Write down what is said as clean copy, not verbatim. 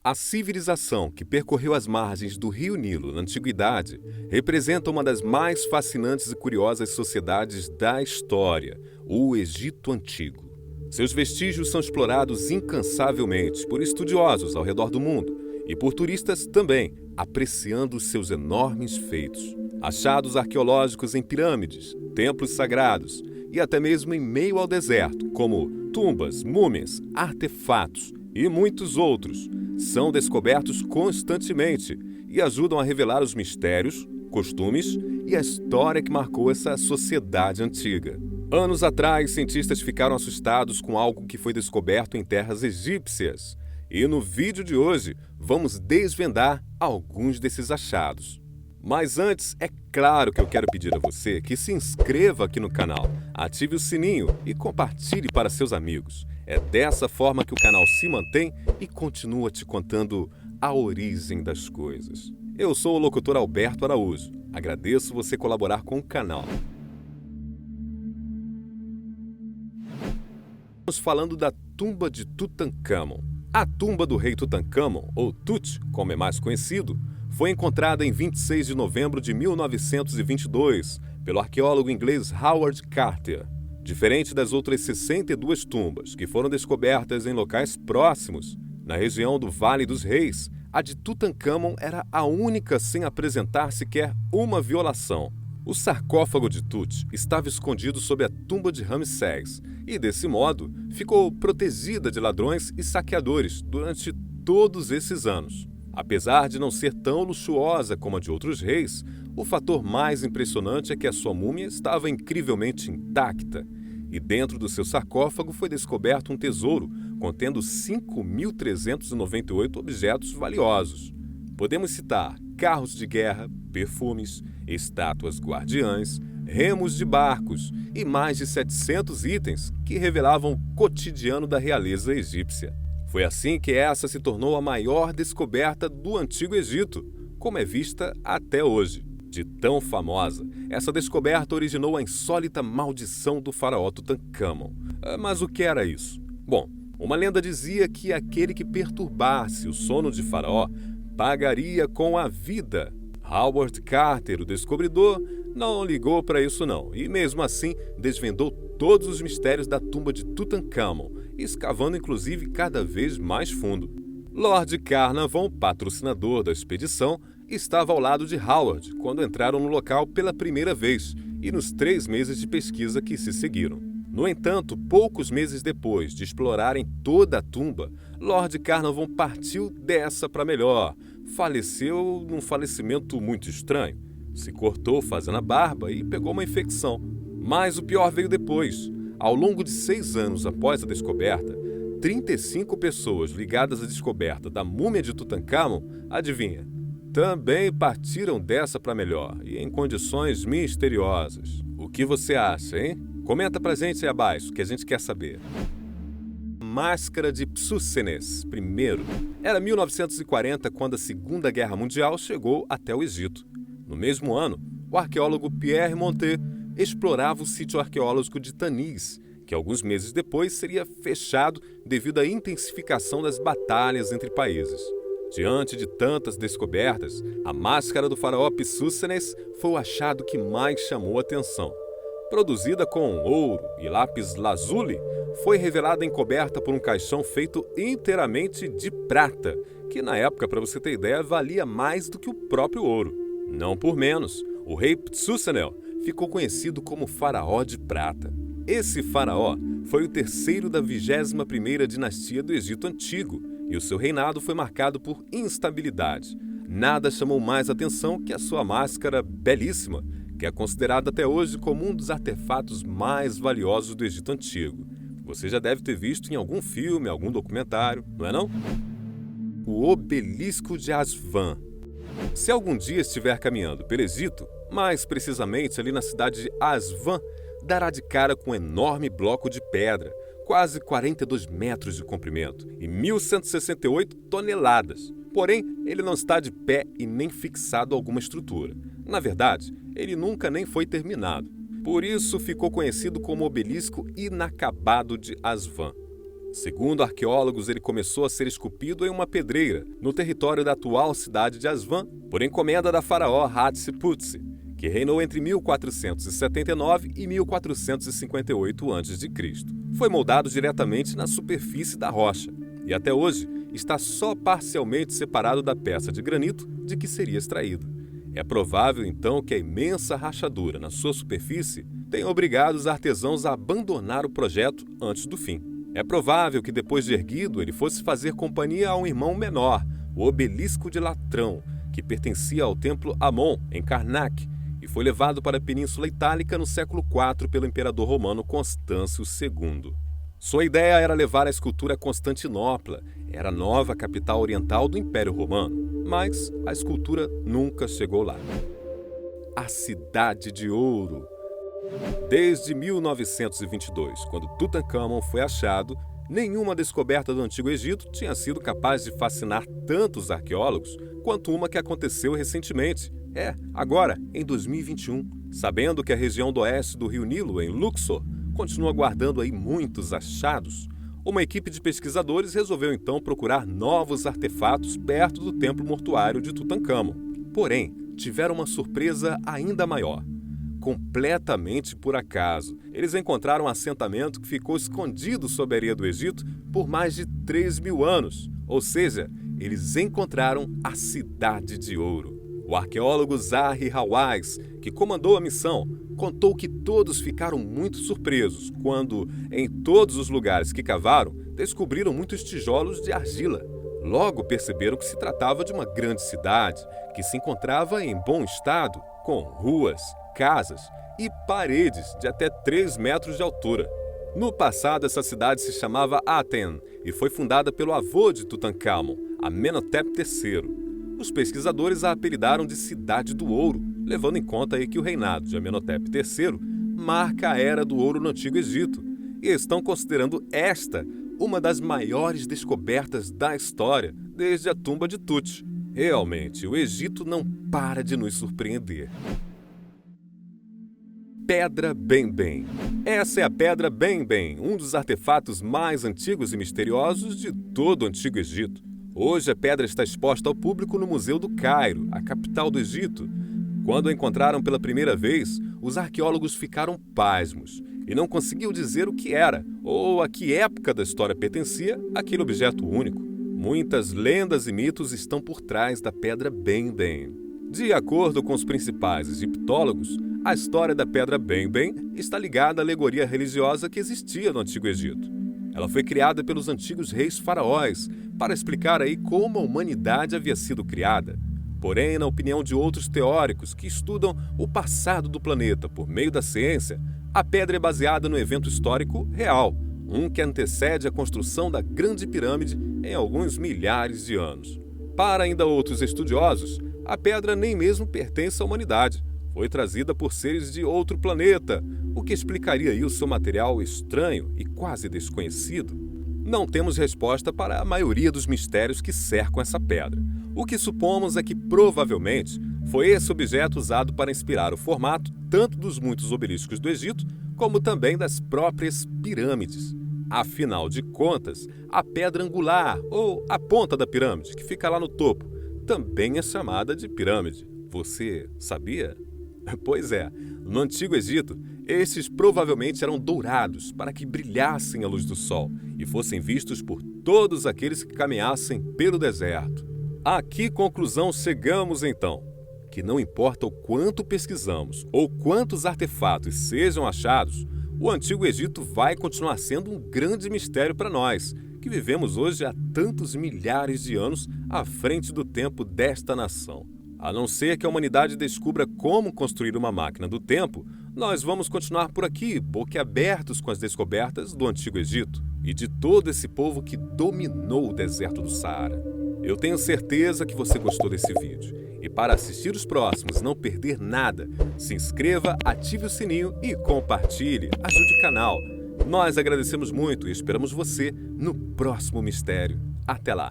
A civilização que percorreu as margens do rio Nilo na antiguidade representa uma das mais fascinantes e curiosas sociedades da história, o Egito Antigo. Seus vestígios são explorados incansavelmente por estudiosos ao redor do mundo e por turistas também, apreciando seus enormes feitos. Achados arqueológicos em pirâmides, templos sagrados e até mesmo em meio ao deserto, como tumbas, múmias, artefatos e muitos outros, são descobertos constantemente e ajudam a revelar os mistérios, costumes e a história que marcou essa sociedade antiga. Anos atrás, cientistas ficaram assustados com algo que foi descoberto em terras egípcias. E no vídeo de hoje, vamos desvendar alguns desses achados. Mas antes, é claro que eu quero pedir a você que se inscreva aqui no canal, ative o sininho e compartilhe para seus amigos. É dessa forma que o canal se mantém e continua te contando a origem das coisas. Eu sou o locutor Alberto Araújo. Agradeço você colaborar com o canal. Estamos falando da tumba de Tutancâmon. A tumba do rei Tutancâmon, ou Tut, como é mais conhecido, foi encontrada em 26 de novembro de 1922 pelo arqueólogo inglês Howard Carter. Diferente das outras 62 tumbas que foram descobertas em locais próximos, na região do Vale dos Reis, a de Tutancâmon era a única sem apresentar sequer uma violação. O sarcófago de Tut estava escondido sob a tumba de Ramsés e, desse modo, ficou protegida de ladrões e saqueadores durante todos esses anos. Apesar de não ser tão luxuosa como a de outros reis, o fator mais impressionante é que a sua múmia estava incrivelmente intacta. E dentro do seu sarcófago foi descoberto um tesouro contendo 5.398 objetos valiosos. Podemos citar carros de guerra, perfumes, estátuas guardiãs, remos de barcos e mais de 700 itens que revelavam o cotidiano da realeza egípcia. Foi assim que essa se tornou a maior descoberta do Antigo Egito, como é vista até hoje. De tão famosa, essa descoberta originou a insólita maldição do faraó Tutancâmon. Mas o que era isso? Bom, uma lenda dizia que aquele que perturbasse o sono de faraó pagaria com a vida. Howard Carter, o descobridor, não ligou para isso não, e mesmo assim desvendou todos os mistérios da tumba de Tutancâmon, escavando inclusive cada vez mais fundo. Lord Carnarvon, patrocinador da expedição, estava ao lado de Howard quando entraram no local pela primeira vez e nos 3 meses de pesquisa que se seguiram. No entanto, poucos meses depois de explorarem toda a tumba, Lord Carnarvon partiu dessa para melhor. Faleceu num falecimento muito estranho. Se cortou fazendo a barba e pegou uma infecção. Mas o pior veio depois. Ao longo de 6 anos após a descoberta, 35 pessoas ligadas à descoberta da múmia de Tutancâmon, adivinha, também partiram dessa para melhor e em condições misteriosas. O que você acha, hein? Comenta pra gente aí abaixo, que a gente quer saber. Máscara de Psusenes I. Era 1940 quando a Segunda Guerra Mundial chegou até o Egito. No mesmo ano, o arqueólogo Pierre Montet explorava o sítio arqueológico de Tanis, que alguns meses depois seria fechado devido à intensificação das batalhas entre países. Diante de tantas descobertas, a máscara do faraó Psusenes foi o achado que mais chamou a atenção. Produzida com ouro e lápis lazuli, foi revelada encoberta por um caixão feito inteiramente de prata, que na época, para você ter ideia, valia mais do que o próprio ouro. Não por menos, o rei Ptsusenel ficou conhecido como Faraó de Prata. Esse faraó foi o terceiro da 21ª dinastia do Egito Antigo, e o seu reinado foi marcado por instabilidade. Nada chamou mais atenção que a sua máscara belíssima, que é considerada até hoje como um dos artefatos mais valiosos do Egito Antigo. Você já deve ter visto em algum filme, algum documentário, não é não? O Obelisco de Aswan. Se algum dia estiver caminhando pelo Egito, mais precisamente ali na cidade de Aswan, dará de cara com um enorme bloco de pedra, quase 42 metros de comprimento e 1.168 toneladas. Porém, ele não está de pé e nem fixado a alguma estrutura. Na verdade, ele nunca nem foi terminado. Por isso ficou conhecido como Obelisco Inacabado de Aswan. Segundo arqueólogos, ele começou a ser esculpido em uma pedreira, no território da atual cidade de Aswan, por encomenda da faraó Hatshepsut, que reinou entre 1479 e 1458 a.C. Foi moldado diretamente na superfície da rocha e até hoje está só parcialmente separado da peça de granito de que seria extraído. É provável, então, que a imensa rachadura na sua superfície tenha obrigado os artesãos a abandonar o projeto antes do fim. É provável que depois de erguido ele fosse fazer companhia a um irmão menor, o Obelisco de Latrão, que pertencia ao templo Amon, em Karnak, e foi levado para a Península Itálica no século IV pelo imperador romano Constâncio II. Sua ideia era levar a escultura a Constantinopla, era a nova capital oriental do Império Romano, mas a escultura nunca chegou lá. A Cidade de Ouro. Desde 1922, quando Tutancâmon foi achado, nenhuma descoberta do Antigo Egito tinha sido capaz de fascinar tantos arqueólogos quanto uma que aconteceu recentemente. Agora, em 2021, sabendo que a região do oeste do Rio Nilo, em Luxor, continua guardando aí muitos achados, uma equipe de pesquisadores resolveu então procurar novos artefatos perto do templo mortuário de Tutancâmon. Porém, tiveram uma surpresa ainda maior. Completamente por acaso, eles encontraram um assentamento que ficou escondido sob a areia do Egito por mais de 3.000 anos. Ou seja, eles encontraram a Cidade de Ouro. O arqueólogo Zahi Hawass, que comandou a missão, contou que todos ficaram muito surpresos quando, em todos os lugares que cavaram, descobriram muitos tijolos de argila. Logo perceberam que se tratava de uma grande cidade, que se encontrava em bom estado, com ruas, casas e paredes de até 3 metros de altura. No passado, essa cidade se chamava Aten e foi fundada pelo avô de Tutancâmon, Amenhotep III. Os pesquisadores a apelidaram de Cidade do Ouro, levando em conta aí que o reinado de Amenhotep III marca a Era do Ouro no Antigo Egito, e estão considerando esta uma das maiores descobertas da história desde a tumba de Tut. Realmente, o Egito não para de nos surpreender. Pedra Bem-Bem. Essa é a Pedra Bem-Bem, um dos artefatos mais antigos e misteriosos de todo o Antigo Egito. Hoje a pedra está exposta ao público no Museu do Cairo, a capital do Egito. Quando a encontraram pela primeira vez, os arqueólogos ficaram pasmos e não conseguiam dizer o que era ou a que época da história pertencia aquele objeto único. Muitas lendas e mitos estão por trás da Pedra Bem-Bem. De acordo com os principais egiptólogos, a história da Pedra Bem-Bem está ligada à alegoria religiosa que existia no Antigo Egito. Ela foi criada pelos antigos reis faraós para explicar aí como a humanidade havia sido criada. Porém, na opinião de outros teóricos que estudam o passado do planeta por meio da ciência, a pedra é baseada no evento histórico real, um que antecede a construção da Grande Pirâmide em alguns milhares de anos. Para ainda outros estudiosos, a pedra nem mesmo pertence à humanidade. Foi trazida por seres de outro planeta, o que explicaria aí o seu material estranho e quase desconhecido. Não temos resposta para a maioria dos mistérios que cercam essa pedra. O que supomos é que, provavelmente, foi esse objeto usado para inspirar o formato tanto dos muitos obeliscos do Egito, como também das próprias pirâmides. Afinal de contas, a pedra angular, ou a ponta da pirâmide, que fica lá no topo, também é chamada de pirâmide. Você sabia? Pois é, no Antigo Egito, estes provavelmente eram dourados para que brilhassem à luz do sol e fossem vistos por todos aqueles que caminhassem pelo deserto. A que conclusão chegamos então? Que não importa o quanto pesquisamos ou quantos artefatos sejam achados, o Antigo Egito vai continuar sendo um grande mistério para nós, que vivemos hoje há tantos milhares de anos à frente do tempo desta nação. A não ser que a humanidade descubra como construir uma máquina do tempo, nós vamos continuar por aqui, boquiabertos com as descobertas do Antigo Egito e de todo esse povo que dominou o deserto do Saara. Eu tenho certeza que você gostou desse vídeo. E para assistir os próximos e não perder nada, se inscreva, ative o sininho e compartilhe. Ajude o canal. Nós agradecemos muito e esperamos você no próximo mistério. Até lá!